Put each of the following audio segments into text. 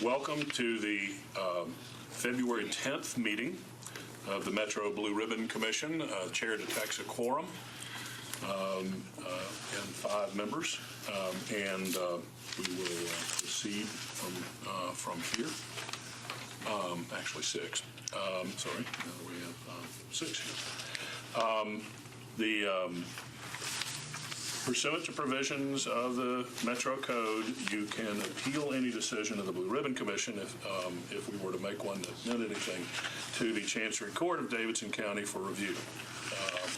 Welcome to the February 10th meeting of the Metro Blue Ribbon Commission. Chair detects a quorum and 5 members, and we will proceed from here. Actually 6. Sorry, we have 6 here. Pursuant to provisions of the Metro Code, you can appeal any decision of the Blue Ribbon Commission if we were to make one that meant anything to the Chancery Court of Davidson County for review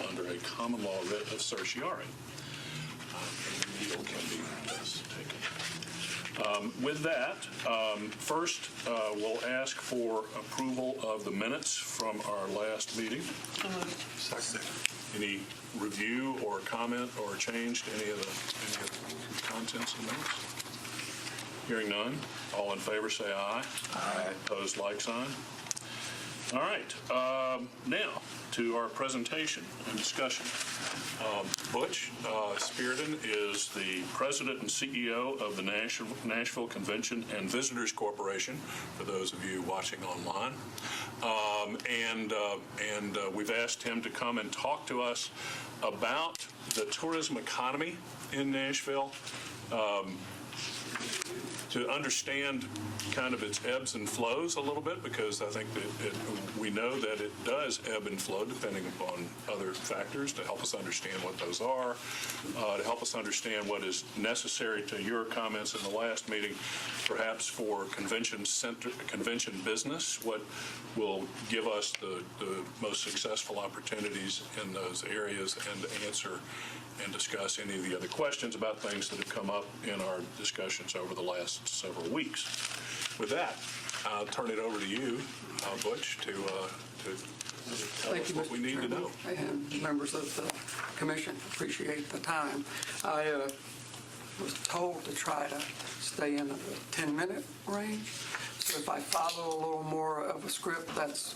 under a common law writ of certiorari. An appeal can be taken. With that, first we'll ask for approval of the minutes from our last meeting. Second. Any review or comment or change to any of the contents of the minutes? Hearing none. All in favor say aye. Aye. Opposed, like sign. All right. Now to our presentation and discussion. Butch Spearden is the president and CEO of the Nashville Convention and Visitors Corporation, for those of you watching online. And we've asked him to come and talk to us about the tourism economy in Nashville, to understand kind of its ebbs and flows a little bit, because I think that we know that it does ebb and flow depending upon other factors, to help us understand what those are, to help us understand what is necessary, to your comments in the last meeting, perhaps for convention business, what will give us the most successful opportunities in those areas, and to answer and discuss any of the other questions about things that have come up in our discussions over the last several weeks. With that, I'll turn it over to you, Butch, to tell us what we need to know. And members of the commission, appreciate the time. I was told to try to stay in a 10-minute range. So if I follow a little more of a script, that's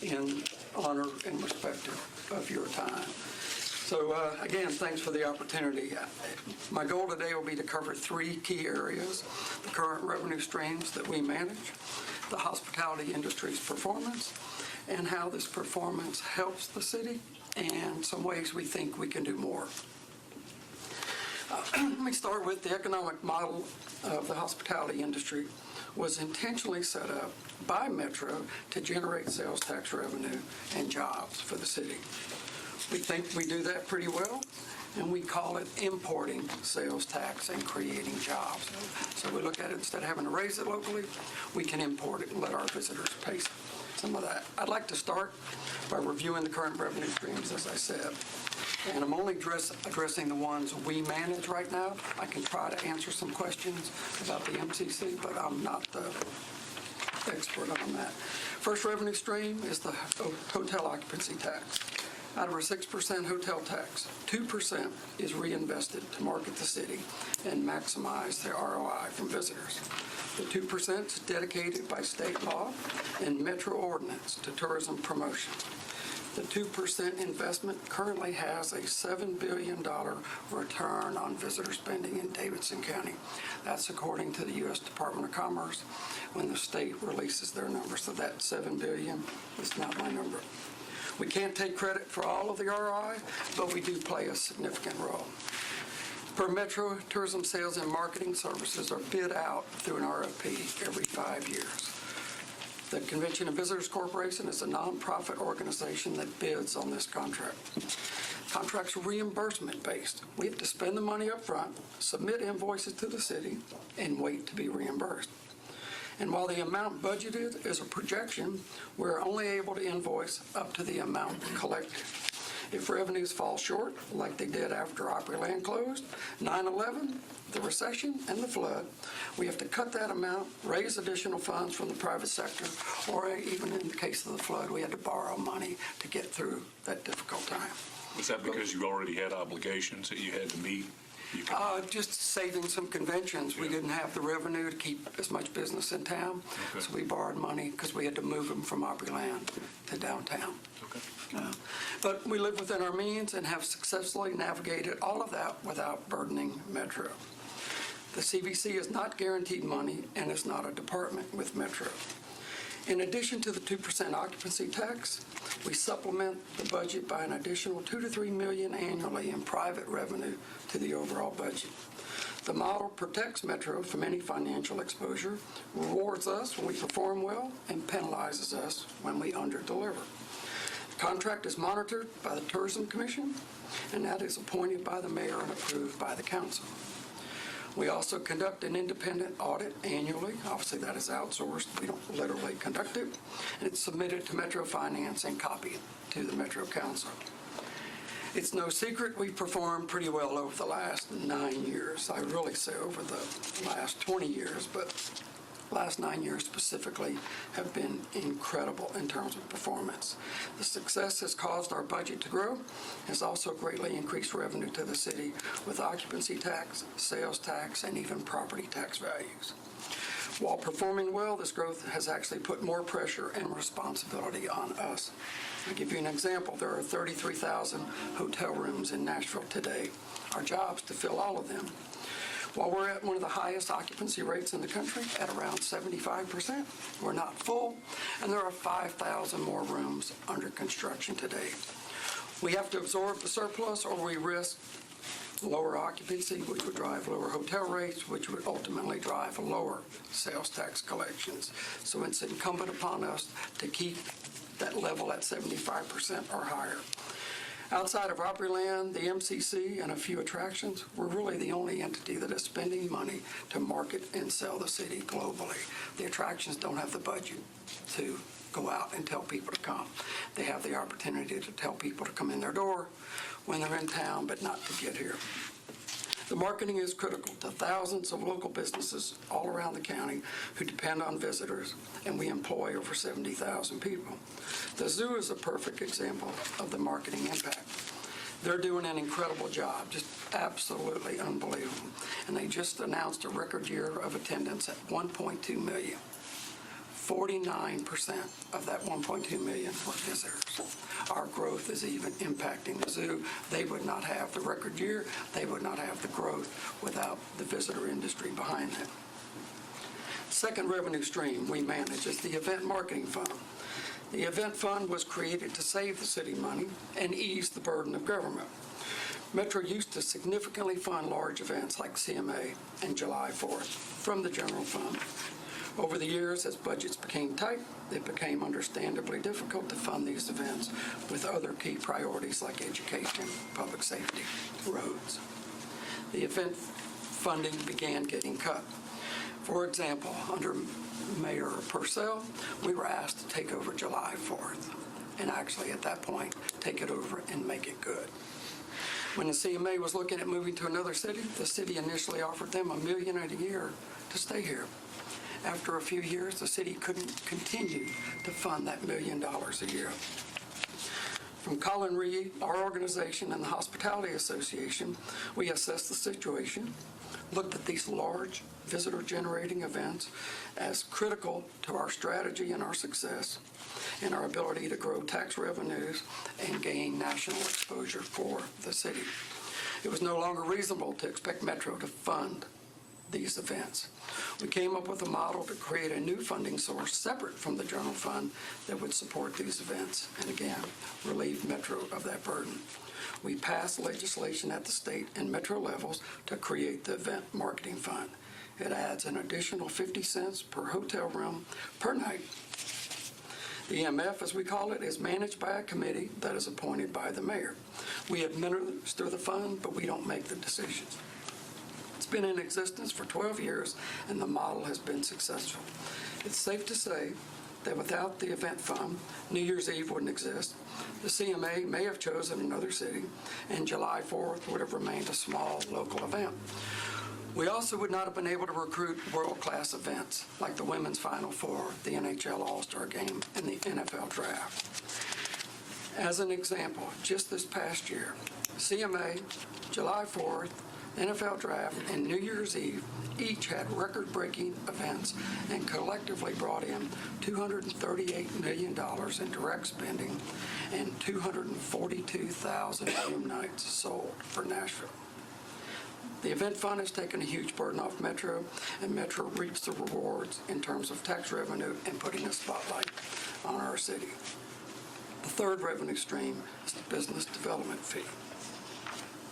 in honor and respect of your time. So again, thanks for the opportunity. My goal today will be to cover 3 key areas: the current revenue streams that we manage, the hospitality industry's performance, and how this performance helps the city, and some ways we think we can do more. Let me start with the economic model of the hospitality industry was intentionally set up by Metro to generate sales tax revenue and jobs for the city. We think we do that pretty well, and we call it importing sales tax and creating jobs. So we look at it, instead of having to raise it locally, we can import it and let our visitors pay some of that. I'd like to start by reviewing the current revenue streams, as I said. And I'm only addressing the ones we manage right now. I can try to answer some questions about the MCC, but I'm not the expert on that. First revenue stream is the hotel occupancy tax. Out of our 6% hotel tax, 2% is reinvested to market the city and maximize the ROI from visitors. The 2% is dedicated by state law and Metro ordinance to tourism promotion. The 2% investment currently has a $7 billion return on visitor spending in Davidson County. That's according to the U.S. Department of Commerce when the state releases their numbers. So that $7 billion is not my number. We can't take credit for all of the ROI, but we do play a significant role. Per Metro, tourism sales and marketing services are bid out through an RFP every 5 years. The Convention and Visitors Corporation is a nonprofit organization that bids on this contract. Contracts are reimbursement based. We have to spend the money up front, submit invoices to the city, and wait to be reimbursed. And while the amount budgeted is a projection, we're only able to invoice up to the amount collected. If revenues fall short, like they did after Opryland closed, 9/11, the recession, and the flood, we have to cut that amount, raise additional funds from the private sector, or even in the case of the flood, we had to borrow money to get through that difficult time. Was that because you already had obligations that you had to meet? Just saving some conventions. We didn't have the revenue to keep as much business in town, so we borrowed money because we had to move them from Opryland to downtown. Okay. But we live within our means and have successfully navigated all of that without burdening Metro. The CVC is not guaranteed money and is not a department with Metro. In addition to the 2% occupancy tax, we supplement the budget by an additional $2 to $3 million annually in private revenue to the overall budget. The model protects Metro from any financial exposure, rewards us when we perform well, and penalizes us when we underdeliver. The contract is monitored by the Tourism Commission, and that is appointed by the mayor and approved by the council. We also conduct an independent audit annually. Obviously, that is outsourced. We don't literally conduct it. And it's submitted to Metro Finance and copied to the Metro Council. It's no secret we performed pretty well over the last 9 years. I really say over the last 20 years, but last 9 years specifically have been incredible in terms of performance. The success has caused our budget to grow, has also greatly increased revenue to the city with occupancy tax, sales tax, and even property tax values. While performing well, this growth has actually put more pressure and responsibility on us. I'll give you an example. There are 33,000 hotel rooms in Nashville today. Our job is to fill all of them. While we're at one of the highest occupancy rates in the country, at around 75%, we're not full, and there are 5,000 more rooms under construction today. We have to absorb the surplus, or we risk lower occupancy, which would drive lower hotel rates, which would ultimately drive lower sales tax collections. So it's incumbent upon us to keep that level at 75% or higher. Outside of Opryland, the MCC, and a few attractions, we're really the only entity that is spending money to market and sell the city globally. The attractions don't have the budget to go out and tell people to come. They have the opportunity to tell people to come in their door when they're in town, but not to get here. The marketing is critical to thousands of local businesses all around the county who depend on visitors, and we employ over 70,000 people. The zoo is a perfect example of the marketing impact. They're doing an incredible job, just absolutely unbelievable. And they just announced a record year of attendance at 1.2 million. 49% of that 1.2 million were visitors. Our growth is even impacting the zoo. They would not have the record year. They would not have the growth without the visitor industry behind them. Second revenue stream we manage is the Event Marketing Fund. The Event Fund was created to save the city money and ease the burden of government. Metro used to significantly fund large events like CMA and July 4th from the general fund. Over the years, as budgets became tight, it became understandably difficult to fund these events with other key priorities like education, public safety, roads. The event funding began getting cut. For example, under Mayor Purcell, we were asked to take over July 4th, and actually at that point, take it over and make it good. When the CMA was looking at moving to another city, the city initially offered them $1 million a year to stay here. After a few years, the city couldn't continue to fund that $1 million a year. From Colin Reed, our organization, and the Hospitality Association, we assessed the situation, looked at these large visitor-generating events as critical to our strategy and our success, and our ability to grow tax revenues and gain national exposure for the city. It was no longer reasonable to expect Metro to fund these events. We came up with a model to create a new funding source separate from the general fund that would support these events and, again, relieve Metro of that burden. We passed legislation at the state and Metro levels to create the Event Marketing Fund. It adds an additional 50 cents per hotel room per night. The EMF, as we call it, is managed by a committee that is appointed by the mayor. We administer the fund, but we don't make the decisions. It's been in existence for 12 years, and the model has been successful. It's safe to say that without the event fund, New Year's Eve wouldn't exist. The CMA may have chosen another city, and July 4th would have remained a small local event. We also would not have been able to recruit world-class events like the Women's Final Four, the NHL All-Star Game, and the NFL Draft. As an example, just this past year, CMA, July 4th, NFL Draft, and New Year's Eve each had record-breaking events and collectively brought in $238 million in direct spending and 242,000 room nights sold for Nashville. The event fund has taken a huge burden off Metro, and Metro reaps the rewards in terms of tax revenue and putting a spotlight on our city. The third revenue stream is the business development fee.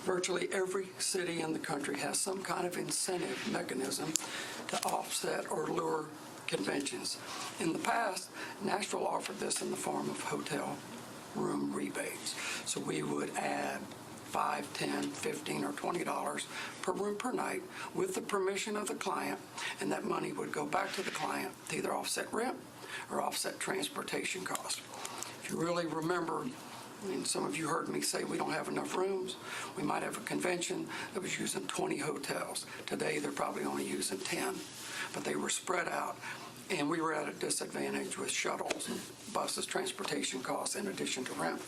Virtually every city in the country has some kind of incentive mechanism to offset or lure conventions. In the past, Nashville offered this in the form of hotel room rebates. So we would add $5, $10, $15, or $20 per room per night with the permission of the client, and that money would go back to the client to either offset rent or offset transportation costs. If you really remember, I mean, some of you heard me say we don't have enough rooms. We might have a convention that was using 20 hotels. Today, they're probably only using 10, but they were spread out, and we were at a disadvantage with shuttles and buses, transportation costs, in addition to rent.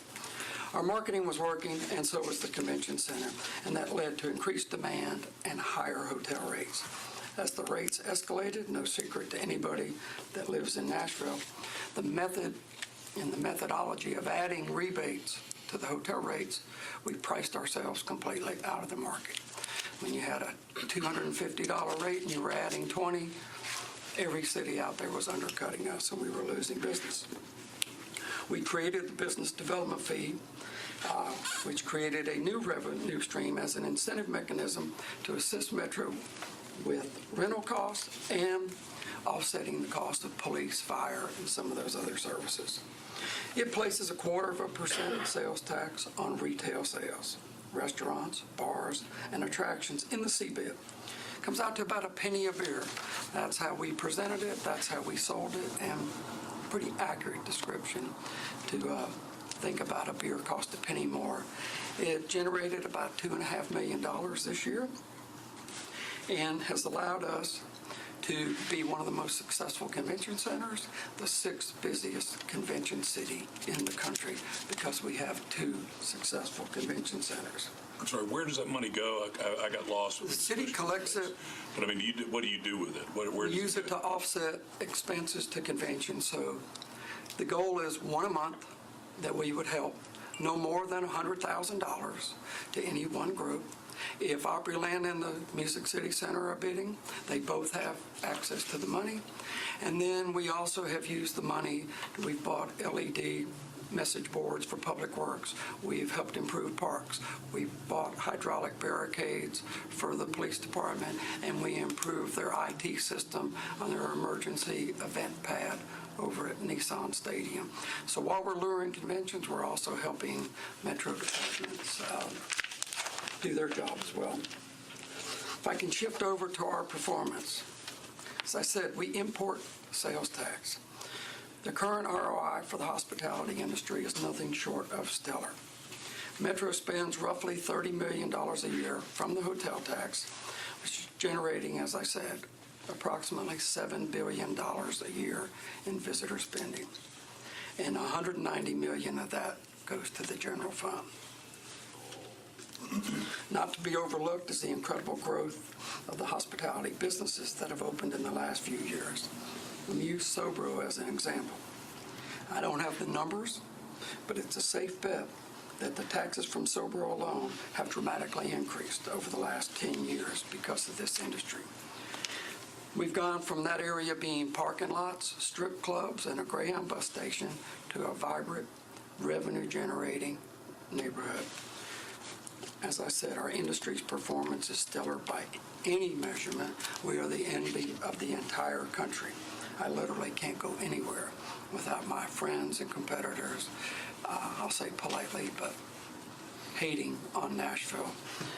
Our marketing was working, and so was the convention center, and that led to increased demand and higher hotel rates. As the rates escalated, no secret to anybody that lives in Nashville, the method and the methodology of adding rebates to the hotel rates, we priced ourselves completely out of the market. When you had a $250 rate and you were adding 20, every city out there was undercutting us, and we were losing business. We created the business development fee, which created a new revenue stream as an incentive mechanism to assist Metro with rental costs and offsetting the cost of police, fire, and some of those other services. It places 0.25% sales tax on retail sales, restaurants, bars, and attractions in the CBIT. Comes out to about a penny a beer. That's how we presented it, that's how we sold it, and pretty accurate description to think about a beer cost a penny more. It generated about $2.5 million this year and has allowed us to be one of the most successful convention centers, the 6th busiest convention city in the country, because we have 2 successful convention centers. I'm sorry, where does that money go? I got lost. The city collects it. But I mean, what do you do with it? Where We use it to offset expenses to conventions. So the goal is one a month that we would help, no more than $100,000 to any one group. If Opryland and the Music City Center are bidding, they both have access to the money. And then we also have used the money. We've bought LED message boards for public works. We've helped improve parks. We've bought hydraulic barricades for the police department, and we improved their IT system on their emergency event pad over at Nissan Stadium. So while we're luring conventions, we're also helping Metro departments do their job as well. If I can shift over to our performance. As I said, we import sales tax. The current ROI for the hospitality industry is nothing short of stellar. Metro spends roughly $30 million a year from the hotel tax, which is generating, as I said, approximately $7 billion a year in visitor spending. And $190 million of that goes to the general fund. Not to be overlooked is the incredible growth of the hospitality businesses that have opened in the last few years. Let me use Sobro as an example. I don't have the numbers, but it's a safe bet that the taxes from Sobro alone have dramatically increased over the last 10 years because of this industry. We've gone from that area being parking lots, strip clubs, and a Greyhound bus station to a vibrant, revenue-generating neighborhood. As I said, our industry's performance is stellar by any measurement. We are the envy of the entire country. I literally can't go anywhere without my friends and competitors, I'll say politely, but hating on Nashville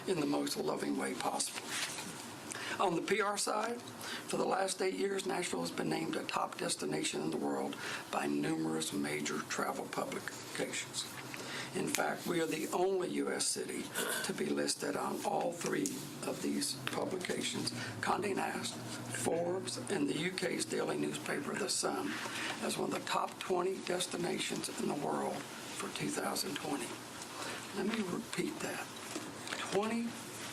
in the most loving way possible. On the PR side, for the last 8 years, Nashville has been named a top destination in the world by numerous major travel publications. In fact, we are the only U.S. city to be listed on all 3 of these publications, Condé Nast, Forbes, and the UK's daily newspaper, The Sun, as one of the top 20 destinations in the world for 2020. Let me repeat that. 20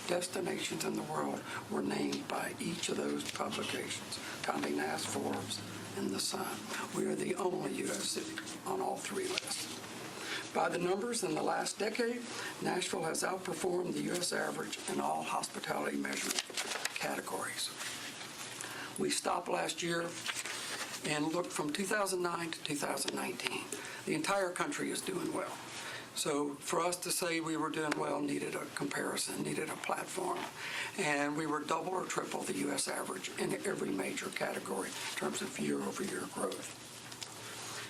destinations in the world were named by each of those publications, Condé Nast, Forbes, and The Sun. We are the only U.S. city on all 3 lists. By the numbers, in the last decade, Nashville has outperformed the U.S. average in all hospitality measurement categories. We stopped last year and looked from 2009 to 2019. The entire country is doing well. So for us to say we were doing well needed a comparison, needed a platform. And we were double or triple the U.S. average in every major category in terms of year-over-year growth.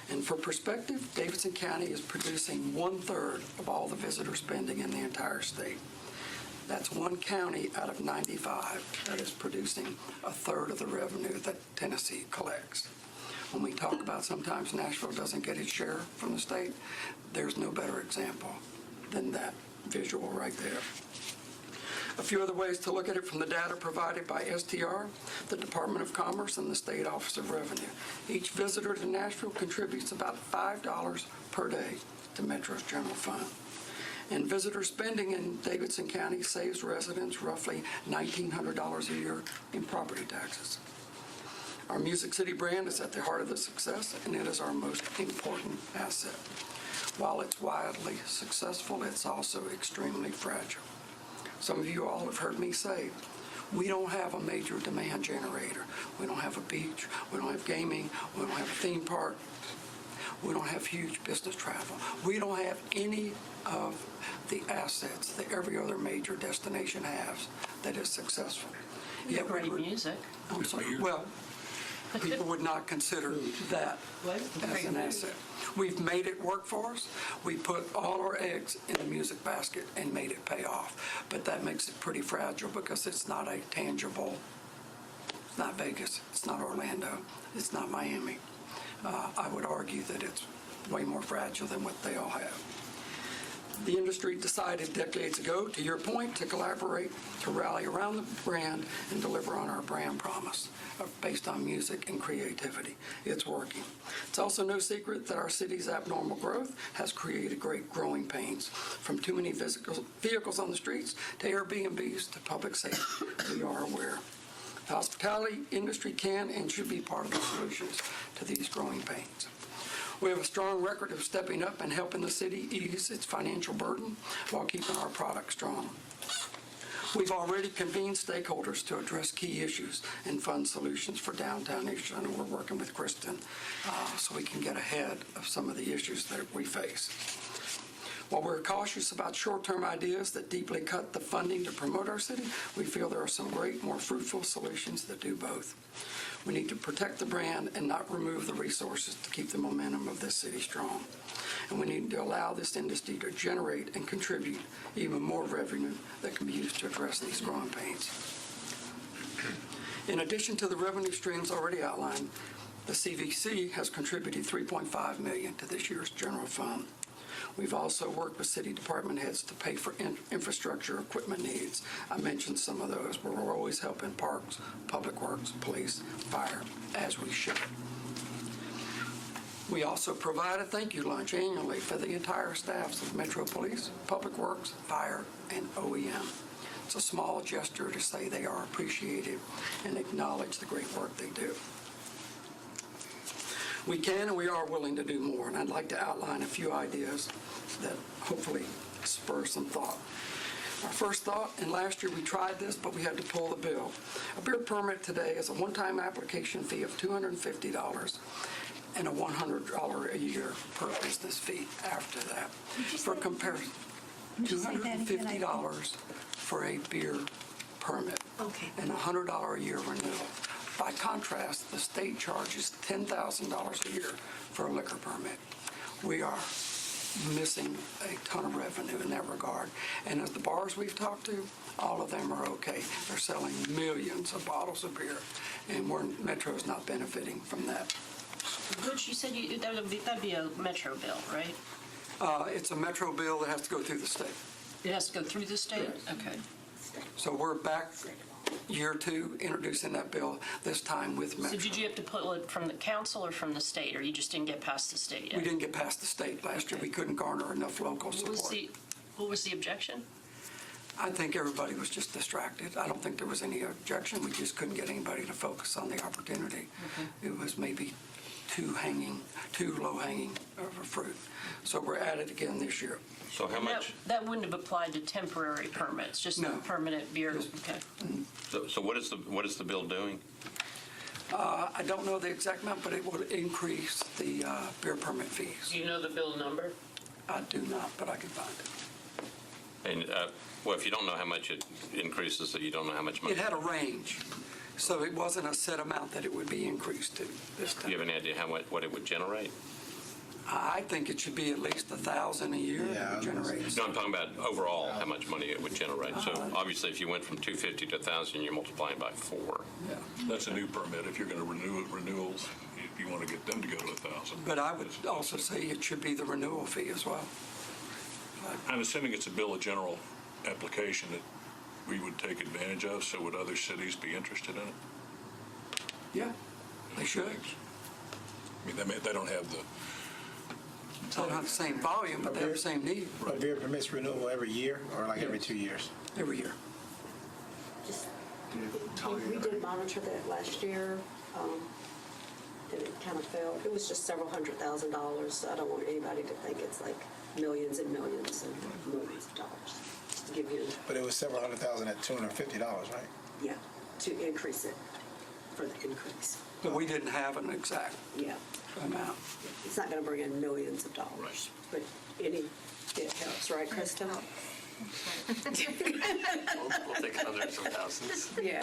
And for perspective, Davidson County is producing 1/3 of all the visitor spending in the entire state. That's one county out of 95 that is producing 1/3 of the revenue that Tennessee collects. When we talk about sometimes Nashville doesn't get its share from the state, there's no better example than that visual right there. A few other ways to look at it from the data provided by STR, the Department of Commerce, and the State Office of Revenue. Each visitor to Nashville contributes about $5 per day to Metro's general fund. And visitor spending in Davidson County saves residents roughly $1,900 a year in property taxes. Our Music City brand is at the heart of the success, and it is our most important asset. While it's wildly successful, it's also extremely fragile. Some of you all have heard me say, we don't have a major demand generator. We don't have a beach. We don't have gaming. We don't have a theme park. We don't have huge business travel. We don't have any of the assets that every other major destination has that is successful. Yet great music. I'm sorry. Well, people would not consider that as an asset. We've made it work for us. We put all our eggs in the music basket and made it pay off. But that makes it pretty fragile because it's not a tangible, it's not Vegas, it's not Orlando, it's not Miami. I would argue that it's way more fragile than what they all have. The industry decided decades ago, to your point, to collaborate, to rally around the brand and deliver on our brand promise based on music and creativity. It's working. It's also no secret that our city's abnormal growth has created great growing pains, from too many vehicles on the streets to Airbnbs to public safety. We are aware. The hospitality industry can and should be part of the solutions to these growing pains. We have a strong record of stepping up and helping the city ease its financial burden while keeping our product strong. We've already convened stakeholders to address key issues and fund solutions for downtown issues. I know we're working with Kristen so we can get ahead of some of the issues that we face. While we're cautious about short-term ideas that deeply cut the funding to promote our city, we feel there are some great, more fruitful solutions that do both. We need to protect the brand and not remove the resources to keep the momentum of this city strong. And we need to allow this industry to generate and contribute even more revenue that can be used to address these growing pains. In addition to the revenue streams already outlined, the CVC has contributed $3.5 million to this year's general fund. We've also worked with city department heads to pay for infrastructure equipment needs. I mentioned some of those, but we're always helping parks, public works, police, fire, as we should. We also provide a thank you lunch annually for the entire staffs of Metro Police, Public Works, Fire, and OEM. It's a small gesture to say they are appreciated and acknowledge the great work they do. We can and we are willing to do more, and I'd like to outline a few ideas that hopefully spur some thought. Our first thought, and last year we tried this, but we had to pull the bill. A beer permit today is a one-time application fee of $250 and a $100 a year per business fee after that. For comparison, $250 for a beer permit and $100 a year renewal. By contrast, the state charges $10,000 a year for a liquor permit. We are missing a ton of revenue in that regard. And as the bars we've talked to, all of them are okay. They're selling millions of bottles of beer, and Metro's not benefiting from that. Butch, you said that'd be a Metro bill, right? It's a Metro bill that has to go through the state. It has to go through the state? Yes. Okay. So we're back year two introducing that bill, this time with Metro. So did you have to pull it from the council or from the state, or you just didn't get past the state yet? We didn't get past the state last year. We couldn't garner enough local support. What was the objection? I think everybody was just distracted. I don't think there was any objection. We just couldn't get anybody to focus on the opportunity. It was maybe too low-hanging of a fruit. So we're at it again this year. So how much, That wouldn't have applied to temporary permits, just the No. permanent beer, okay. so what is the bill doing? I don't know the exact amount, but it would increase the beer permit fees. Do you know the bill number? I do not, but I can find it. And, well, if you don't know how much it increases, so you don't know how much money. It had a range, so it wasn't a set amount that it would be increased to this Do time. you have any idea what it would generate? I think it should be at least 1,000 a year that it generates. No, I'm talking about overall how much money it would generate. So obviously, if you went from 250 to 1,000, you're multiplying by 4. Yeah. That's a new permit. If you're going to renew renewals, if you want to get them to go to 1,000. But I would also say it should be the renewal fee as well. I'm assuming it's a bill of general application that we would take advantage of, so would other cities be interested in it? Yeah, they should. I mean, they don't have the, They don't have the same volume, but they have the same need A beer permits renewal every year or like every 2 years? every year. We did monitor that last year, and it kind of fell. It was just several $100,000. So I don't want anybody to think it's like millions and millions and millions of dollars. Just to give you, But it was several $100,000 at $250, right? yeah, to increase it for the increase. But we didn't have an exact Yeah, amount. it's not going to bring in millions of dollars, Right. but it helps, right, Krista? We'll take hundreds of thousands. Yeah,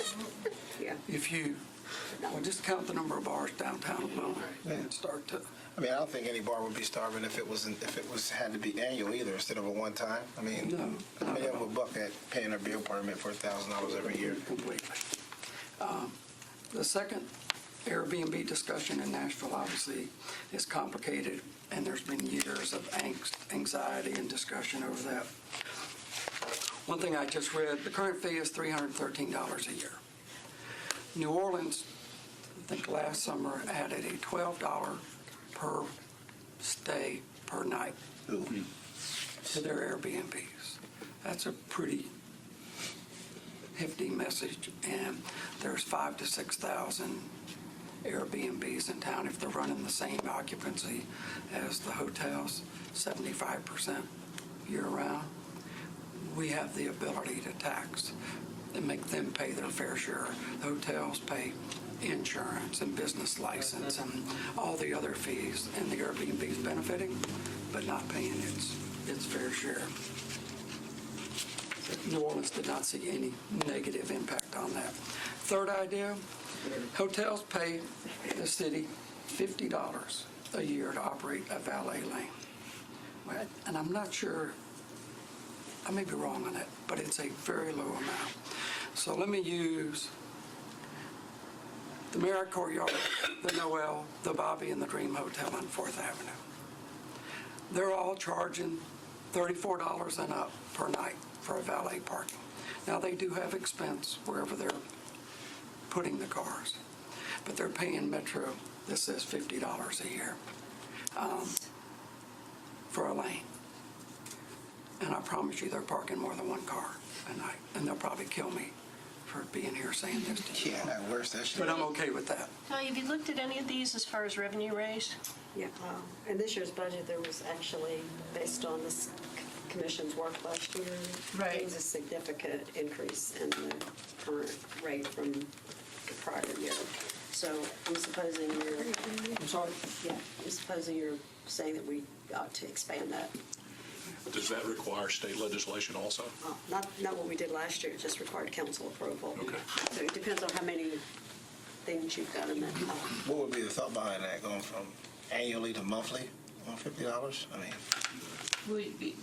yeah. If you, well, just count the number of bars downtown alone and start to, I mean, I don't think any bar would be starving if it had to be annual either instead of a one time. I mean, No. how many of them would buck at paying a beer permit for $1,000 every year? completely. The second Airbnb discussion in Nashville obviously is complicated, and there's been years of angst, anxiety, and discussion over that. One thing I just read, the current fee is $313 a year. New Orleans, I think last summer, added a $12 per stay per night to their Airbnbs. That's a pretty hefty message, and there's 5,000 to 6,000 Airbnbs in town. If they're running the same occupancy as the hotels, 75% year-round, we have the ability to tax and make them pay their fair share. The hotels pay insurance and business license and all the other fees, and the Airbnb's benefiting, but not paying its fair share. New Orleans did not see any negative impact on that. Third idea, hotels pay the city $50 a year to operate a valet lane. Right? And I'm not sure, I may be wrong on that, but it's a very low amount. So let me use the Marriott Courtyard, the Noel, the Bobby, and the Dream Hotel on 4th Avenue. They're all charging $34 and up per night for a valet parking. Now, they do have expense wherever they're putting the cars, but they're paying Metro, this says $50 a year for a lane. And I promise you, they're parking more than one car a night, and they'll probably kill me for being here saying this to you. Yeah, that worse. That shit. But I'm okay with that. Talia, have you looked at any of these as far as revenue raised? Yeah, in this year's budget, there was actually, based on this commission's work last year, Right. there was a significant increase in the current rate from the prior year. So I'm supposing I'm sorry. I'm supposing you're saying that we ought to expand that. does that require state legislation also? Not what we did last year, it just required council approval. Okay. So it depends on how many things you've got in that. What would be the thought behind that, going from annually to monthly on $50? I mean,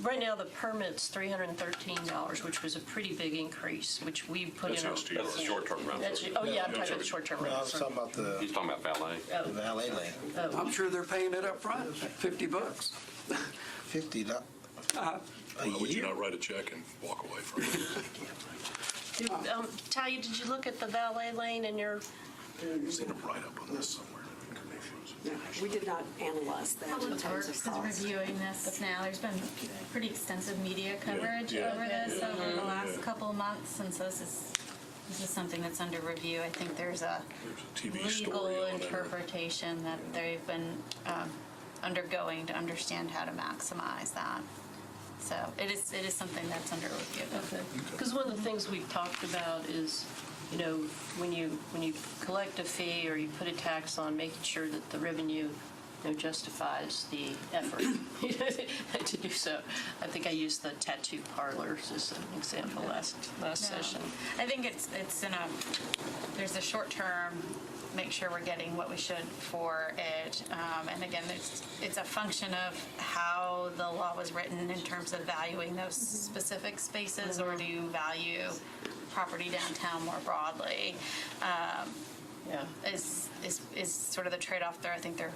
Right now, the permit's $313, which was a pretty big increase, which we put in. That's STR. That's the short-term rental. Oh, yeah, I'm talking about the short-term no, I was rental. talking about He's talking about valet. the valet lane. I'm sure they're paying it up front, $50. $50 a Or would you year? not write a check and walk away from it? Talia, did you look at the valet lane in your, I've seen them write up on this somewhere. No, we did not analyze that in Public terms Works of is cost. reviewing this now. There's been pretty extensive media coverage Yeah. over this over the Yeah. last couple of months, and so this is This is something that's under review. I think there's a There's a TV legal story on it. interpretation that they've been undergoing to understand how to maximize that. So it is something that's under review. Okay. Because one of the things we've talked about is, you know, when you collect a fee or you put a tax on, making sure that the revenue, you know, justifies the effort to do so. I think I used the tattoo parlors as an example last session. I think it's there's a short term, make sure we're getting what we should for it. And again, it's a function of how the law was written in terms of valuing those specific spaces, or do you value property downtown more broadly? Yeah. Is sort of the trade-off there. I think they're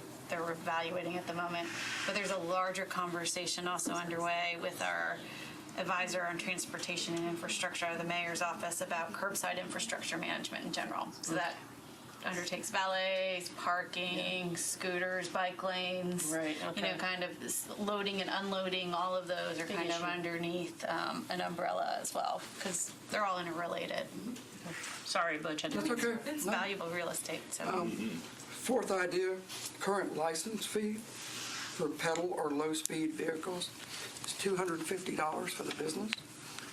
evaluating at the moment. But there's a larger conversation also underway with our advisor on transportation and infrastructure out of the mayor's office about curbside infrastructure management in general. So that undertakes valets, parking, scooters, bike lanes. Right, You know, okay. kind of this loading and unloading, all of those are Big kind of issue. underneath an umbrella as well, because they're all interrelated. Sorry, Butch, I didn't That's mean okay. It's No. valuable real estate, so. Fourth idea, current license fee for pedal or low-speed vehicles is $250 for the business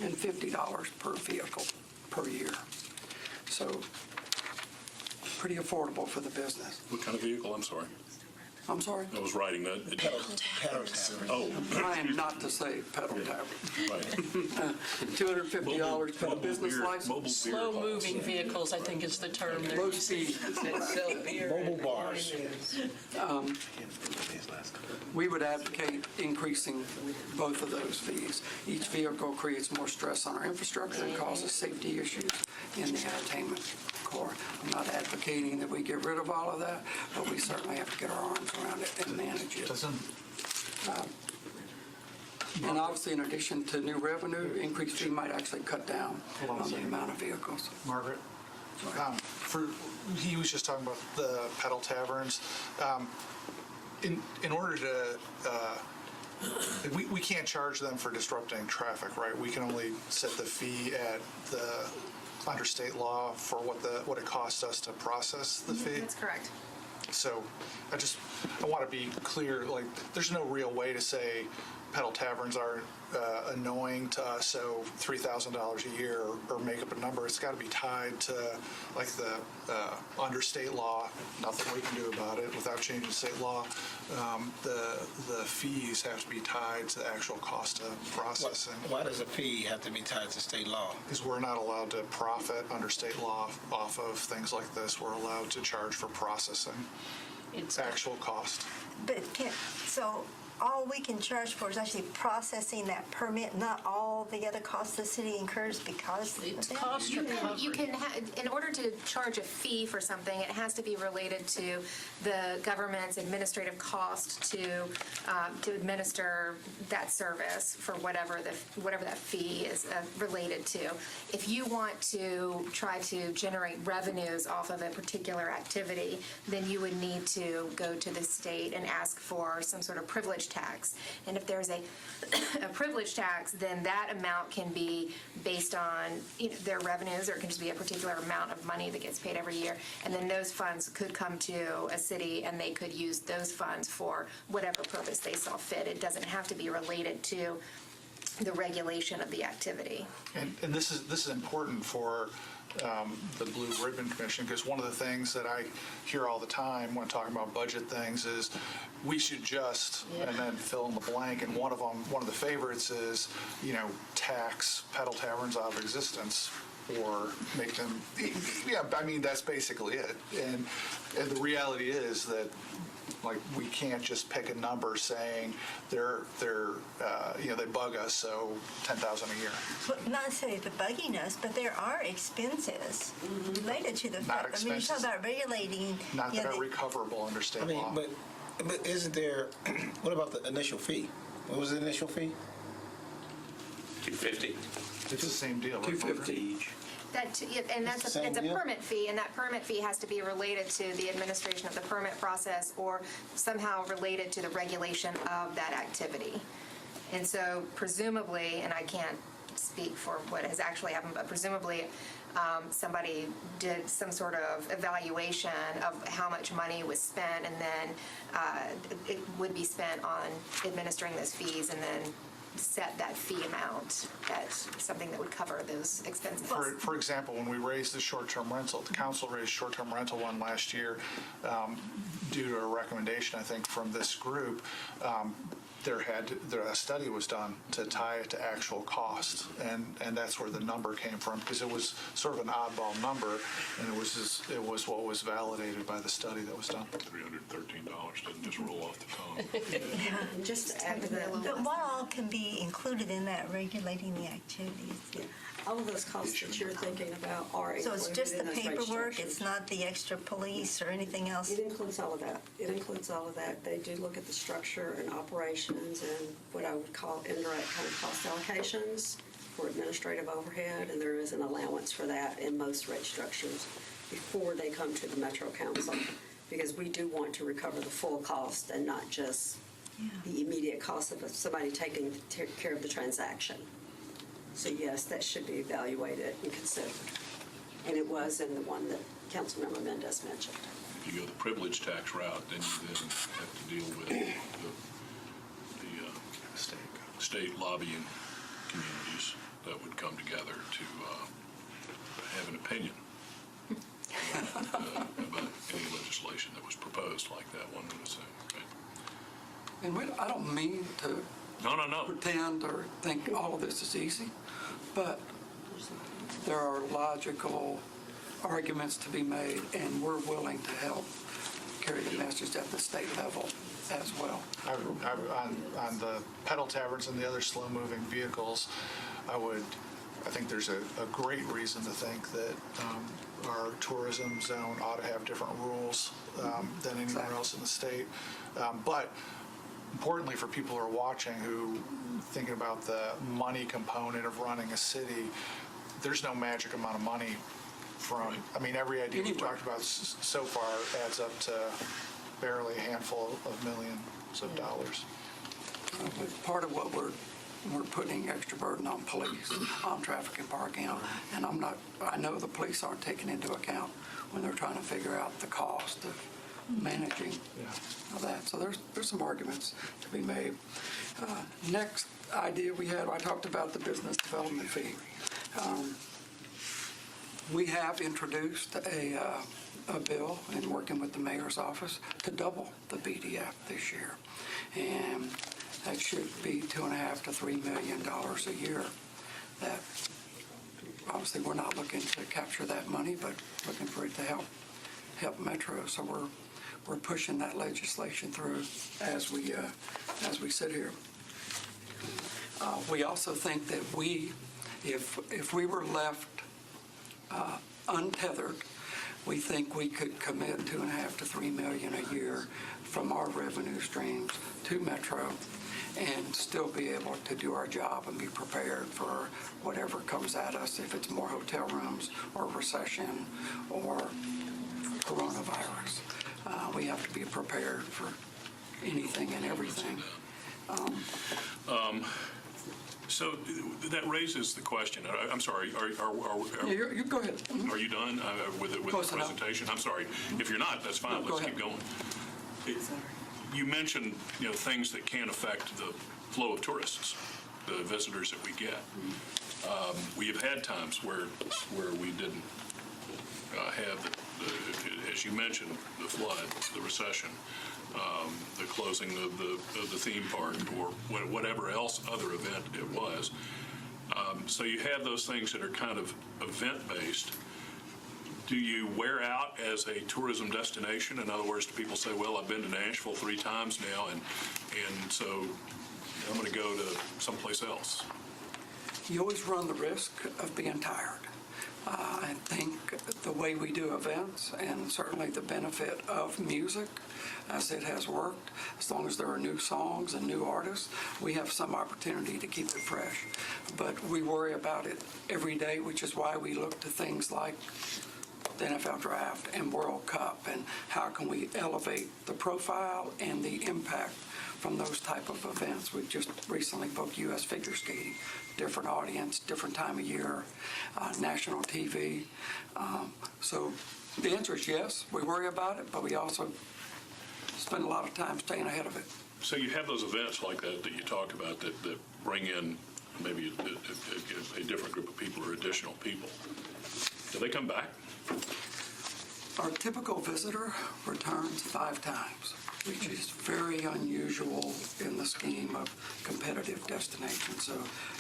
and $50 per vehicle per year. So pretty affordable for the business. What kind of vehicle? I'm sorry. I'm sorry? I was writing that. Pedal tavern. Oh, Trying not to say pedal tavern. right. $250 for the business license. Mobile beer Slow-moving halls. vehicles, I think is the term there. Low speed. That sell beer. Mobile bars. We would advocate increasing both of those fees. Each vehicle creates more stress on our infrastructure and causes safety issues in the entertainment core. I'm not advocating that we get rid of all of that, but we certainly have to get our arms around it and manage it. And obviously, in addition to new revenue, increased fee might actually cut down on the amount of vehicles. Margaret, he was just talking about the pedal taverns. In order to, we can't charge them for disrupting traffic, right? We can only set the fee at under state law for what it costs us to process the fee. That's correct. So I want to be clear, like, there's no real way to say pedal taverns are annoying to us, so $3,000 a year, or make up a number. It's got to be tied to, like, the under state law. Nothing we can do about it without changing state law. The fees have to be tied to the actual cost of processing. Why does a fee have to be tied to state law? Because we're not allowed to profit under state law off of things like this. We're allowed to charge for processing. It's Actual cost. But so all we can charge for is actually processing that permit, not all the other costs the city incurs because of It's that? cost You recovery. can in order to charge a fee for something, it has to be related to the government's administrative cost to administer that service for whatever that fee is related to. If you want to try to generate revenues off of a particular activity, then you would need to go to the state and ask for some sort of privilege tax. And if there's a privilege tax, then that amount can be based on their revenues, or it can just be a particular amount of money that gets paid every year. And then those funds could come to a city, and they could use those funds for whatever purpose they saw fit. It doesn't have to be related to the regulation of the activity. And this is important for the Blue Ribbon Commission, because one of the things that I hear all the time when talking about budget things is we should just, and then fill in the blank. And one of the favorites is, tax pedal taverns out of existence, or make them, I mean, that's basically it. And the reality is that, like, we can't just pick a number saying they bug us, so $10,000 a year. Well, not necessarily the bugging us, but there are expenses related to the. Not I mean, you talk expenses. about regulating. Not that are recoverable under state law. But isn't there, what about the initial fee? What was the initial fee? $250. It's the same deal. right, Margaret? $250 each. And that's Same it's a deal? permit fee, and that permit fee has to be related to the administration of the permit process, or somehow related to the regulation of that activity. And so presumably, and I can't speak for what has actually happened, but presumably somebody did some sort of evaluation of how much money was spent, and then it would be spent on administering those fees, and then set that fee amount at something that would cover those expenses. For example, when we raised the short-term rental, the council raised short-term rental one last year due to a recommendation, I think, from this group. A study was done to tie it to actual cost, and that's where the number came from, because it was sort of an oddball number, and it was what was validated by the study that was done. $313 doesn't just roll off the tongue. Just to add to that, But what all can be included in that regulating the activities? all of those costs that you're thinking about are So it's included just the in those rate paperwork, structures. it's not the extra police or anything else? It includes all of that. It includes all of that. They do look at the structure and operations and what I would call indirect kind of cost allocations for administrative overhead, and there is an allowance for that in most rate structures before they come to the Metro Council, because we do want to recover the full cost and not just the immediate cost of somebody taking care of the transaction. So yes, that should be evaluated and considered. And it was in the one that Councilmember Mendez mentioned. If you go the privilege tax route, then you then have to deal with the state lobbying communities that would come together to have an opinion about any legislation that was proposed like that, one would assume. Right? And I don't mean to No. pretend or think all of this is easy, but there are logical arguments to be made, and we're willing to help carry the message at the state level as well. On the pedal taverns and the other slow-moving vehicles, I think there's a great reason to think that our tourism zone ought to have different rules than anywhere else in the state. But importantly, for people who are watching, who thinking about the money component of running a city, there's no magic amount of money from, I mean, every idea we've talked about so far adds up to barely a handful of millions of dollars. Part of what we're putting extra burden on police, on traffic and parking, and I know the police aren't taken into account when they're trying to figure out the cost of managing of that. So there's some arguments to be made. Next idea we had, I talked about the business development fee. We have introduced a bill in working with the mayor's office to double the BDF this year. And that should be $2.5 to $3 million a year. That obviously we're not looking to capture that money, but looking for it to help Metro. So we're pushing that legislation through as we sit here. We also think that if we were left untethered, we think we could commit $2.5 to $3 million a year from our revenue streams to Metro and still be able to do our job and be prepared for whatever comes at us, if it's more hotel rooms or recession or coronavirus. We have to be prepared for anything and everything. So that raises the question. I'm sorry. You go ahead. Are you done with the presentation? I'm sorry. If you're not, that's fine. No, Let's keep going. You mentioned things that can affect the flow of tourists, the visitors that we get. We have had times where we didn't have as you mentioned, the flood, the recession, the closing of the theme park, or whatever else other event it was. So you have those things that are kind of event-based. Do you wear out as a tourism destination? In other words, do people say, well, I've been to Nashville 3 times now, and so I'm going to go to someplace else? You always run the risk of being tired. I think the way we do events, and certainly the benefit of music, as it has worked, as long as there are new songs and new artists, we have some opportunity to keep it fresh. But we worry about it every day, which is why we look to things like the NFL Draft and World Cup, and how can we elevate the profile and the impact from those type of events. We've just recently booked U.S. figure skating, different audience, different time of year, national TV. So the answer is yes, we worry about it, but we also spend a lot of time staying ahead of it. So you have those events like that you talked about that bring in maybe a different group of people or additional people. Do they come back? Our typical visitor returns 5 times, which is very unusual in the scheme of competitive destinations. So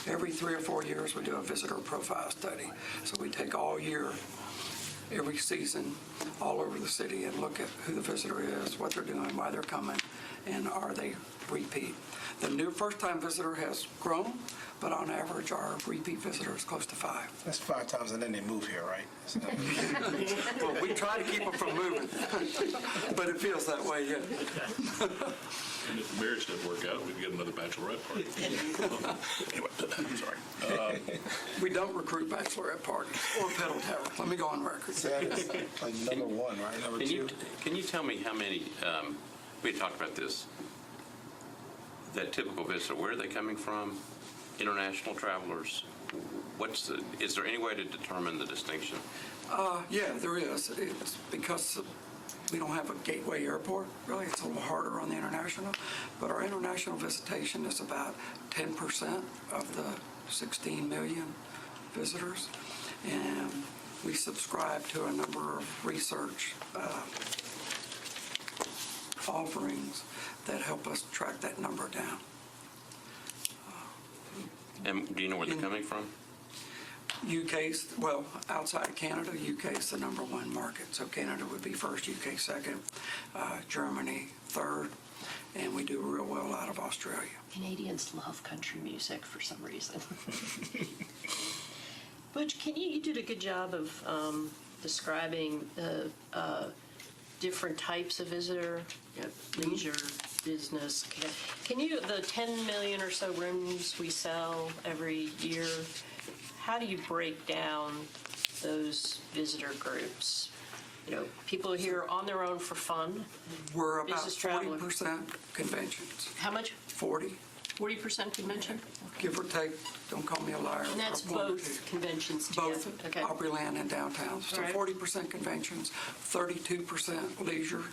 every 3 or 4 years, we do a visitor profile study. So we take all year, every season, all over the city and look at who the visitor is, what they're doing, why they're coming, and are they repeat. The new first-time visitor has grown, but on average, our repeat visitor is close to 5. That's 5 times, and then they move here, right? Well, we try to keep them from moving, but it feels that way, yeah. And if the marriage didn't work out, we'd get another bachelorette party. Anyway, I'm sorry. We don't recruit bachelorette parties or pedal towers. Let me go on record. That's like number 1, right? Number 2. Can you tell me how many, we had talked about this, that typical visitor, where are they coming from? International travelers? Is there any way to determine the distinction? Yeah, there is. It's because we don't have a gateway airport, really. It's a little harder on the international. But our international visitation is about 10% of the 16 million visitors. And we subscribe to a number of research offerings that help us track that number down. And do you know where they're coming from? UK's, well, outside of Canada, UK is the number 1 market. So Canada would be first, UK second, Germany third, and we do real well out of Australia. Canadians love country music for some reason. Butch, you did a good job of describing the different types of visitor, leisure, business. Can you, the 10 million or so rooms we sell every year, how do you break down those visitor groups? People are here on their own for fun. We're about Business traveler. 40% conventions. How much? 40, 40% convention? give or take. Don't call me a liar. And that's for a point or both two. conventions together? Both Okay. Opryland and downtown. So All right. 40% conventions, 32% leisure,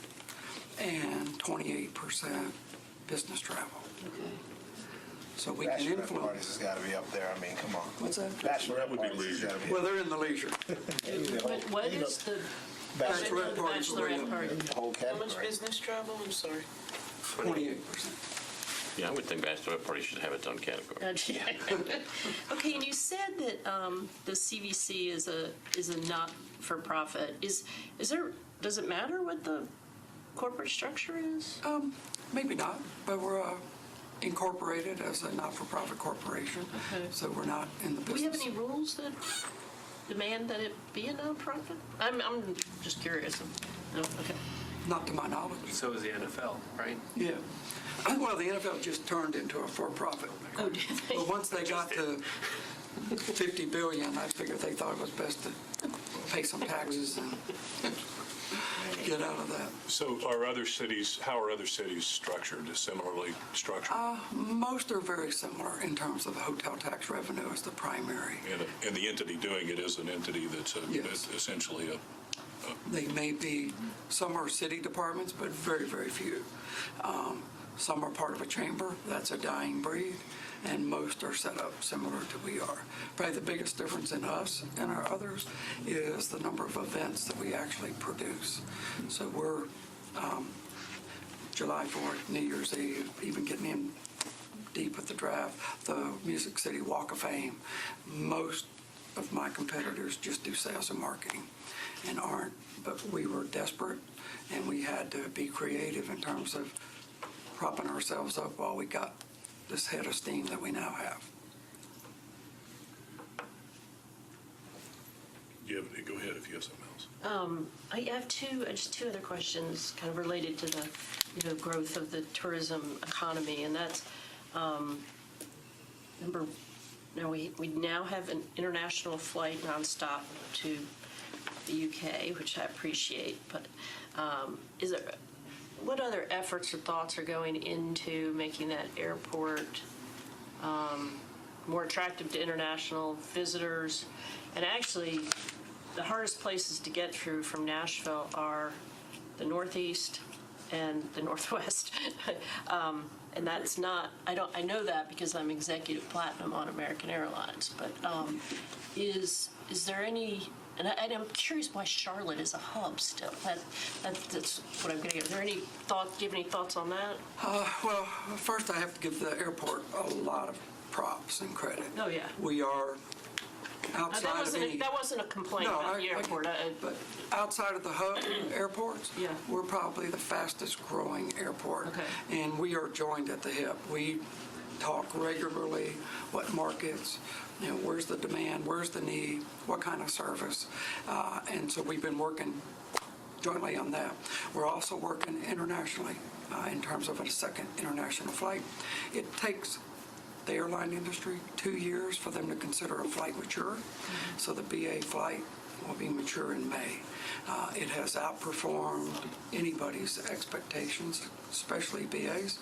and 28% business travel. Okay. So we can Bachelorette influence. parties has got to be up there. I mean, come on. What's that? Bachelorette would be parties has got to be Well, they're in the leisure. What is the Bachelorette the parties will be bachelorette in party? the whole How much category. business travel? I'm sorry. 28%. Yeah, I would think bachelorette party should have its own category. Okay, and you said that the CVC is a not-for-profit. Does it matter what the corporate structure is? Maybe not, but we're incorporated as a not-for-profit corporation. Okay. So we're not in the Do business. we have any rules that demand that it be a nonprofit? I'm just curious. No? Okay. Not to my knowledge. So is the NFL, right? Yeah. Well, the NFL just turned into a for-profit. Oh, did they? But once they got to 50 billion, I figured they thought it was best to pay some taxes and get out of that. So how are other cities structured, similarly structured? Most are very similar in terms of the hotel tax revenue as the primary. And the entity doing it is an entity that's Yes. essentially a They may be, some are city departments, but very, very few. Some are part of a chamber, that's a dying breed, and most are set up similar to we are. Probably the biggest difference in us and our others is the number of events that we actually produce. So we're July 4th, New Year's Eve, even getting in deep with the draft, the Music City Walk of Fame. Most of my competitors just do sales and marketing and aren't, but we were desperate and we had to be creative in terms of propping ourselves up while we got this head of steam that we now have. Go ahead if you have something else. I have just two other questions kind of related to the growth of the tourism economy, and that's we now have an international flight nonstop to the UK, which I appreciate, but what other efforts or thoughts are going into making that airport more attractive to international visitors? And actually, the hardest places to get through from Nashville are the Northeast and the Northwest. And that's not, I know that because I'm executive platinum on American Airlines, but is there any, and I'm curious why Charlotte is a hub still. That's what I'm getting at. Are there any thoughts, do you have any thoughts on that? Well, first I have to give the airport a lot of props and credit. Oh, yeah. We are outside of any... That wasn't a complaint about the airport. But outside of the hub airports, Yeah. we're probably the fastest growing airport. Okay. And we are joined at the hip. We talk regularly, what markets, where's the demand, where's the need, what kind of service. And so we've been working jointly on that. We're also working internationally in terms of a second international flight. It takes the airline industry 2 years for them to consider a flight mature. So the BA flight will be mature in May. It has outperformed anybody's expectations, especially BA's.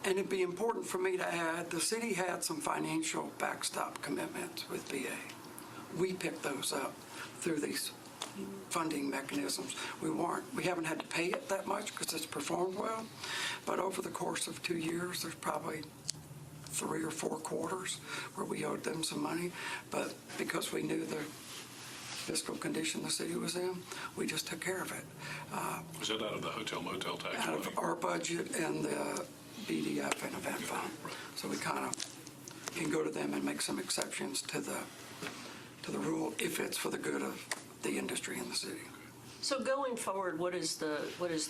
And it'd be important for me to add, the city had some financial backstop commitments with BA. We picked those up through these funding mechanisms. We haven't had to pay it that much because it's performed well, but over the course of 2 years, there's probably 3 or 4 quarters where we owed them some money, but because we knew the fiscal condition the city was in, we just took care of it. Was that out of the hotel motel tax Out money? of our budget and the BDF and event fund. So we kind of can go to them and make some exceptions to the rule if it's for the good of the industry in the city. So going forward, what is the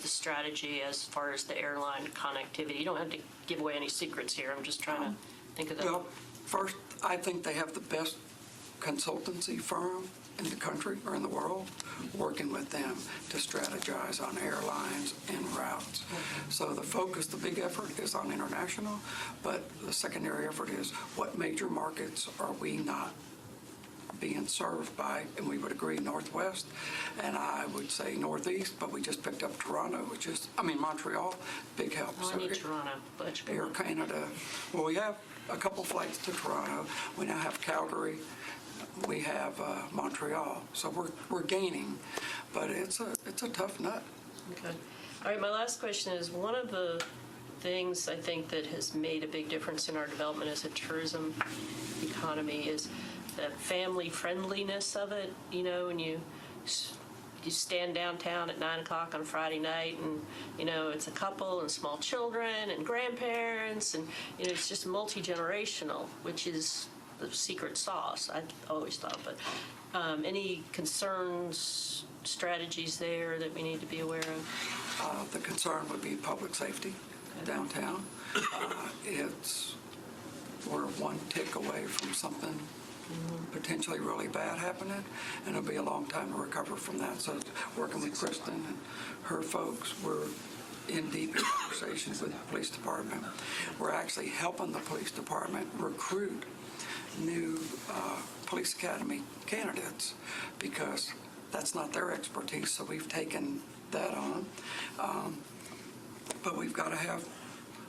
strategy as far as the airline connectivity? You don't have to give away any secrets here. I'm just trying to think of that. Well, first, I think they have the best consultancy firm in the country or in the world, working with them to strategize on airlines and routes. So the focus, the big effort is on international, but the secondary effort is what major markets are we not being served by, and we would agree Northwest, and I would say Northeast, but we just picked up Toronto, Montreal, big help. Oh, I need Toronto. Air Canada, well, we have a couple flights to Toronto. We now have Calgary. We have Montreal, so we're gaining, but it's a tough nut. Okay. All right, my last question is, one of the things I think that has made a big difference in our development as a tourism economy is the family friendliness of it. When you stand downtown at 9 o'clock on Friday night and, it's a couple and small children and grandparents and, it's just multi-generational, which is the secret sauce, I always thought. But any concerns, strategies there that we need to be aware of? The concern would be public safety downtown. We're one tick away from something potentially really bad happening, and it'll be a long time to recover from that. So working with Kristen and her folks, we're in deep conversations with the police department. We're actually helping the police department recruit new police academy candidates because that's not their expertise, so we've taken that on. But we've got to have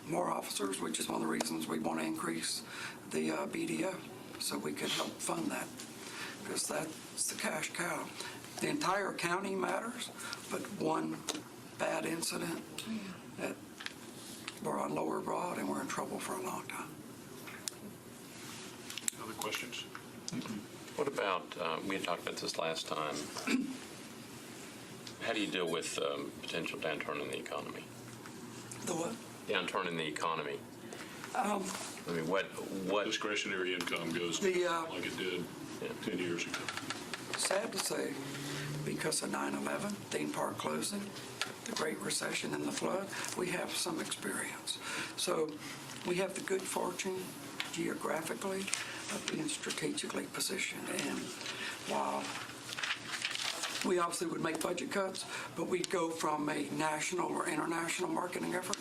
more officers, which is one of the reasons we want to increase the BDF, so we can help fund that, because that's the cash cow. The entire county matters, but one bad incident, that we're on Lower Broad and we're in trouble for a long time. Other questions? What about, we had talked about this last time, how do you deal with potential downturn in the economy? The what? Downturn in the economy. What Discretionary income goes The, like it did 10 years ago. Sad to say, because of 9/11, theme park closing, the Great Recession and the flood, we have some experience. So we have the good fortune geographically of being strategically positioned. And while we obviously would make budget cuts, but we'd go from a national or international marketing effort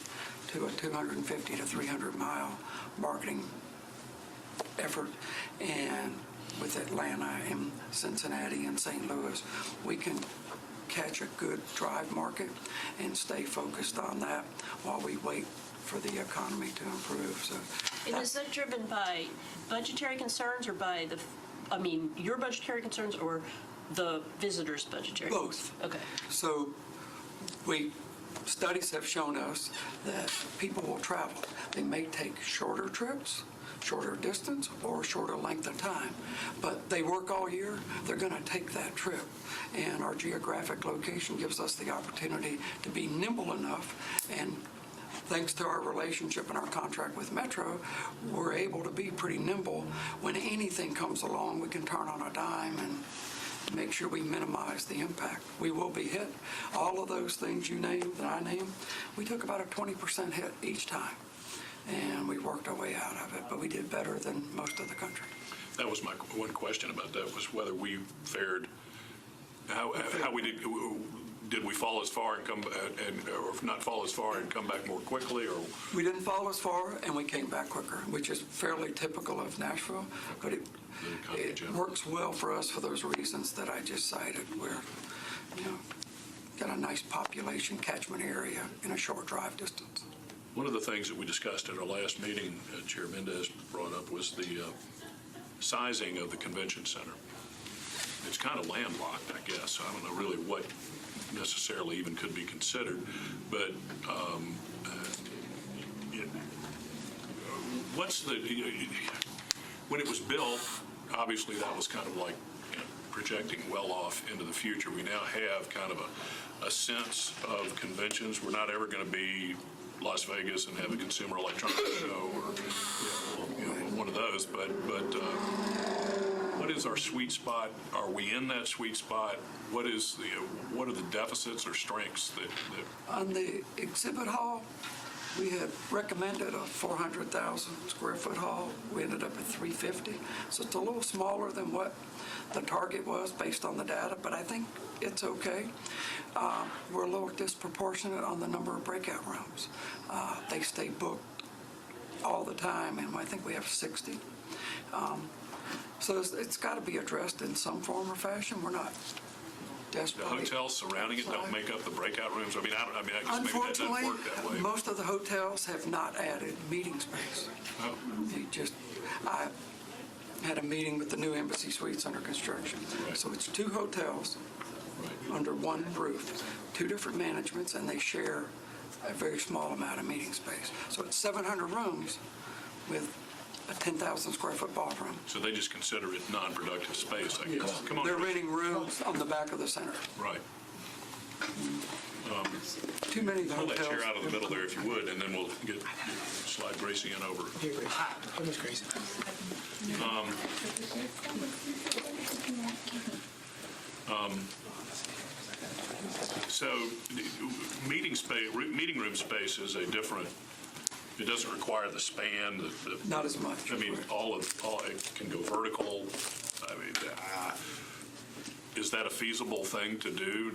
to a 250 to 300 mile marketing effort. And with Atlanta and Cincinnati and St. Louis, we can catch a good drive market and stay focused on that while we wait for the economy to improve. So, And is that driven by budgetary concerns or by your budgetary concerns or the visitors' budgetary? Both. Okay. So studies have shown us that people will travel. They may take shorter trips, shorter distance, or shorter length of time, but they work all year, they're going to take that trip. And our geographic location gives us the opportunity to be nimble enough, and thanks to our relationship and our contract with Metro, we're able to be pretty nimble. When anything comes along, we can turn on a dime and make sure we minimize the impact. We will be hit. All of those things you named, that I named, we took about a 20% hit each time, and we worked our way out of it, but we did better than most of the country. That was my one question about that, was whether we fared, how we did we fall as far and come, or not fall as far and come back more quickly, or? We didn't fall as far, and we came back quicker, which is fairly typical of Nashville, but it works well for us for those reasons that I just cited, where, got a nice population catchment area in a short drive distance. One of the things that we discussed at our last meeting, Chair Mendez brought up, was the sizing of the convention center. It's kind of landlocked, I guess. I don't know really what necessarily even could be considered, but when it was built, obviously that was kind of like projecting well off into the future. We now have kind of a sense of conventions. We're not ever going to be Las Vegas and have a Consumer Electronics Show or one of those, but what is our sweet spot? Are we in that sweet spot? What are the deficits or strengths that On the exhibit hall, we had recommended a 400,000 square foot hall. We ended up at 350. So it's a little smaller than what the target was based on the data, but I think it's okay. We're a little disproportionate on the number of breakout rooms. They stay booked all the time, and I think we have 60. So it's got to be addressed in some form or fashion. We're not the desperate. hotels surrounding it don't make up the breakout rooms? I guess maybe that doesn't Unfortunately, work that way. most of the hotels have not added meeting space. Oh. I had a meeting with the new Embassy Suites under construction. Right. So it's 2 hotels under one roof, 2 different managements, and they share a very small amount of meeting space. So it's 700 rooms with a 10,000 square foot ballroom. So they just consider it non-productive space, I guess. Come on. They're renting rooms on the back of the center. Right. Too many Pull that hotels. chair out of the middle there if you would, and then we'll slide Gracie in over. Here, Gracie. Come, Miss Gracie. So meeting room space is a different, it doesn't require the span. Not as much. I mean, it can go vertical. I mean, is that a feasible thing to do?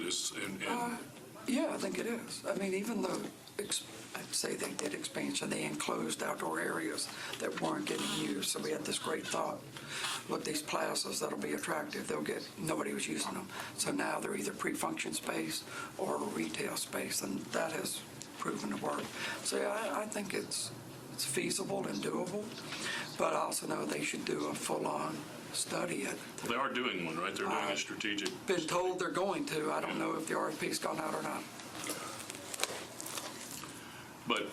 Yeah, I think it is. I mean, even though I'd say they did expansion, they enclosed outdoor areas that weren't getting used. So we had this great thought, look, these plazas that'll be attractive, nobody was using them. So now they're either pre-function space or retail space, and that has proven to work. So yeah, I think it's feasible and doable, but I also know they should do a full-on study. They are doing one, right? They're doing a strategic. Been told they're going to. I don't know if the RFP's gone out or not. But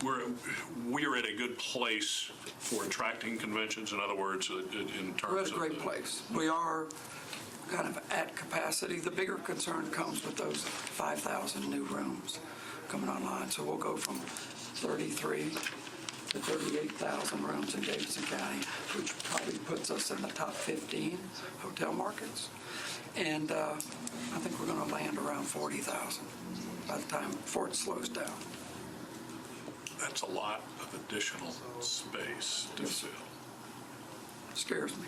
we're at a good place for attracting conventions. In other words, in terms of We're at a great place. We are kind of at capacity. The bigger concern comes with those 5,000 new rooms coming online. So we'll go from 33 to 38,000 rooms in Davidson County, which probably puts us in the top 15 hotel markets. And I think we're going to land around 40,000 by the time Fort slows down. That's a lot of additional space to fill. It scares me.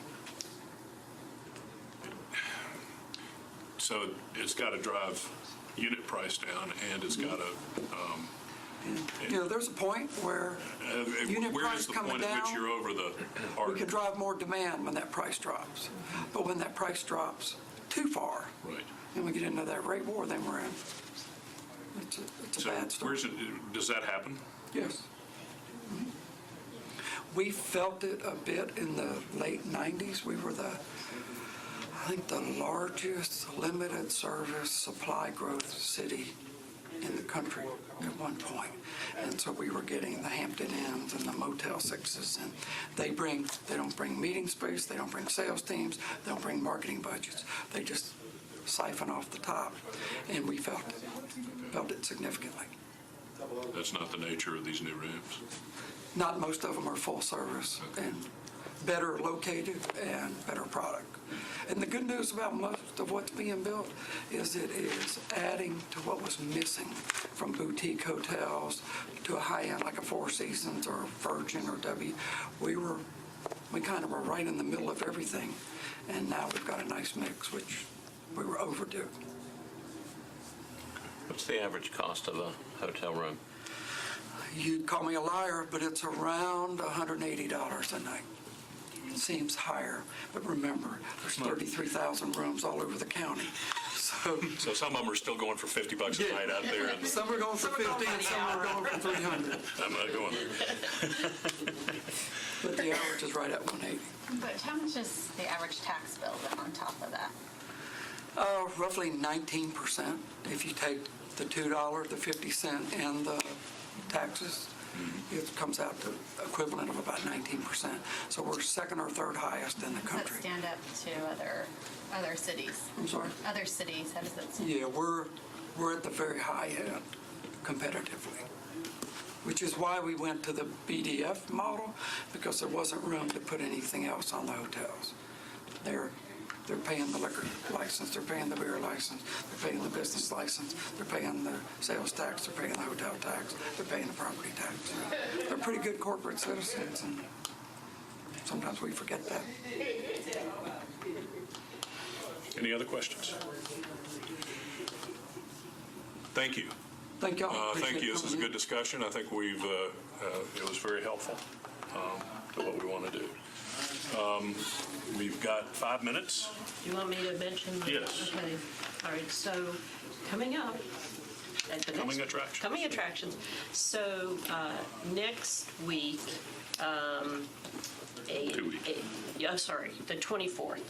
So it's got to drive unit price down, and it's got to. There's a point where unit Where price is the coming point at which down, you're over the we arc? can drive more demand when that price drops. But when that price drops too far, Right. Then we get into that rate war, then we're in. It's a So bad story. does that happen? Yes. Mhm. We felt it a bit in the late 90s. We were I think the largest limited service supply growth city in the country at one point. And so we were getting the Hampton Inns and the Motel 6s, and they don't bring meeting space, they don't bring sales teams, they don't bring marketing budgets. They just siphon off the top, and we felt it significantly. That's not the nature of these new rooms. Not most of them are full service and better located and better product. And the good news about most of what's being built is it is adding to what was missing from boutique hotels to a high-end like a Four Seasons or Virgin or W. We kind of were right in the middle of everything, and now we've got a nice mix, which we were overdue. What's the average cost of a hotel room? You'd call me a liar, but it's around $180 a night. It seems higher, but remember, there's 33,000 rooms all over the county. So some of them are still going for $50 a night out there. And Some are going for 50 and some are going for 300. I'm not going there. But the average is right at 180. But how much is the average tax bill then on top of that? Roughly 19% if you take the $2, the 50 cent, and the taxes. It comes out to equivalent of about 19%. So we're second or third highest in the Does that country. stand up to other cities? I'm sorry? Other cities, how does that stand? Yeah, we're at the very high end competitively, which is why we went to the BDF model, because there wasn't room to put anything else on the hotels. They're paying the liquor license, they're paying the beer license, they're paying the business license, they're paying the sales tax, they're paying the hotel tax, they're paying the property tax. They're pretty good corporate citizens, and sometimes we forget that. Any other questions? Thank you. Thank y'all. Thank you. Appreciate This is a coming good in. discussion. I think it was very helpful to what we want to do. We've got 5 minutes. Do you want me to mention? Yes. Okay. All right. So coming up. At the Coming next- attractions. Coming attractions. So next week, 2 weeks. The 24th,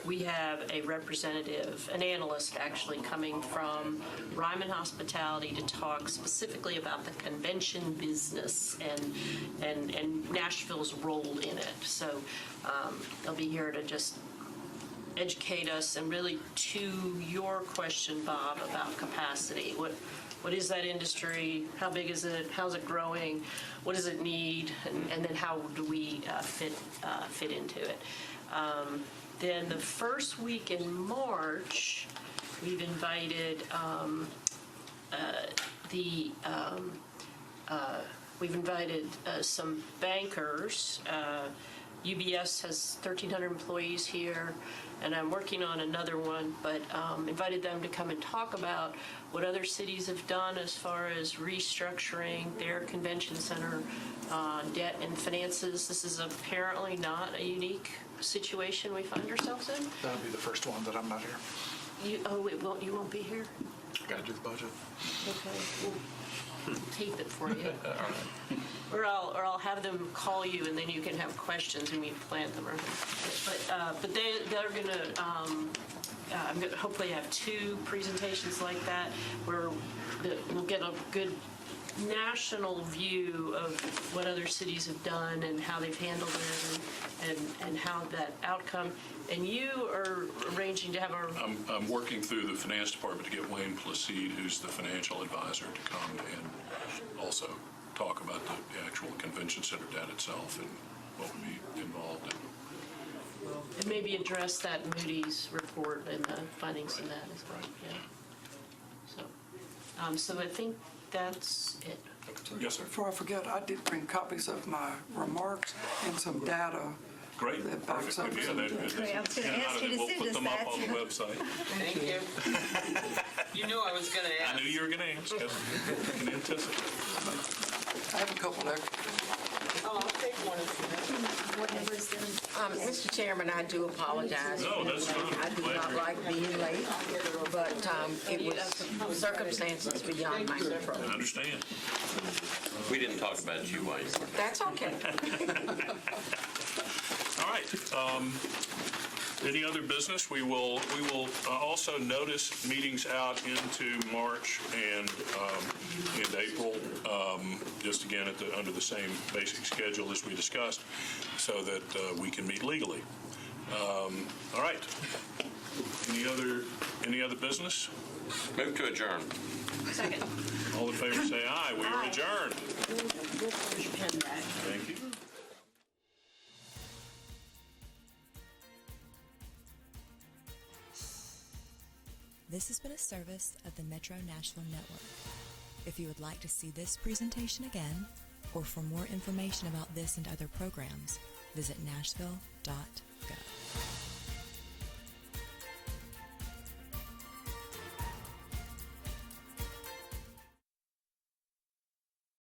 we have a representative, an analyst actually, coming from Ryman Hospitality to talk specifically about the convention business and Nashville's role in it. So they'll be here to just educate us, and really to your question, Bob, about capacity. What is that industry? How big is it? How's it growing? What does it need? And then how do we fit into it? Then the first week in March, we've invited some bankers. UBS has 1,300 employees here, and I'm working on another one, but invited them to come and talk about what other cities have done as far as restructuring their convention center debt and finances. This is apparently not a unique situation we find ourselves in. That'll be the first one that I'm not here. You won't be here? Got to do the budget. Okay, we'll tape it for you. Or I'll have them call you, and then you can have questions and we plant them. But they're gonna. I'm gonna hopefully have 2 presentations like that where we'll get a good national view of what other cities have done and how they've handled it and how that outcome. And you are arranging to have our. I'm working through the finance department to get Wayne Placide, who's the financial advisor, to come and also talk about the actual convention center debt itself and what would be involved in. And maybe address that Moody's report and the findings in that as well. Yeah. So I think that's it. Yes, sir. Before I forget, I did bring copies of my remarks and some data. Great. That backs up Perfect. some Yeah, data. Great. I was gonna ask you to We'll send put us them up that, on the too. website. Thank you. You knew I was going to I ask. knew you were going to ask. I can anticipate. I have a couple extra. Oh, I'll take one if you have. Mr. Chairman, I do apologize. No, that's fine. I do Glad not you're- like being late, but that time, it was circumstances beyond my control. I understand. We didn't talk about you while you were. That's okay. All right. Any other business? We will also notice meetings out into March and April, just again under the same basic schedule as we discussed, so that we can meet legally. All right. Any other business? Move to adjourn. Second. All in favor say aye. We are adjourned. Thank you. This has been a service of the Metro Nashville Network. If you would like to see this presentation again, or for more information about this and other programs, visit nashville.gov.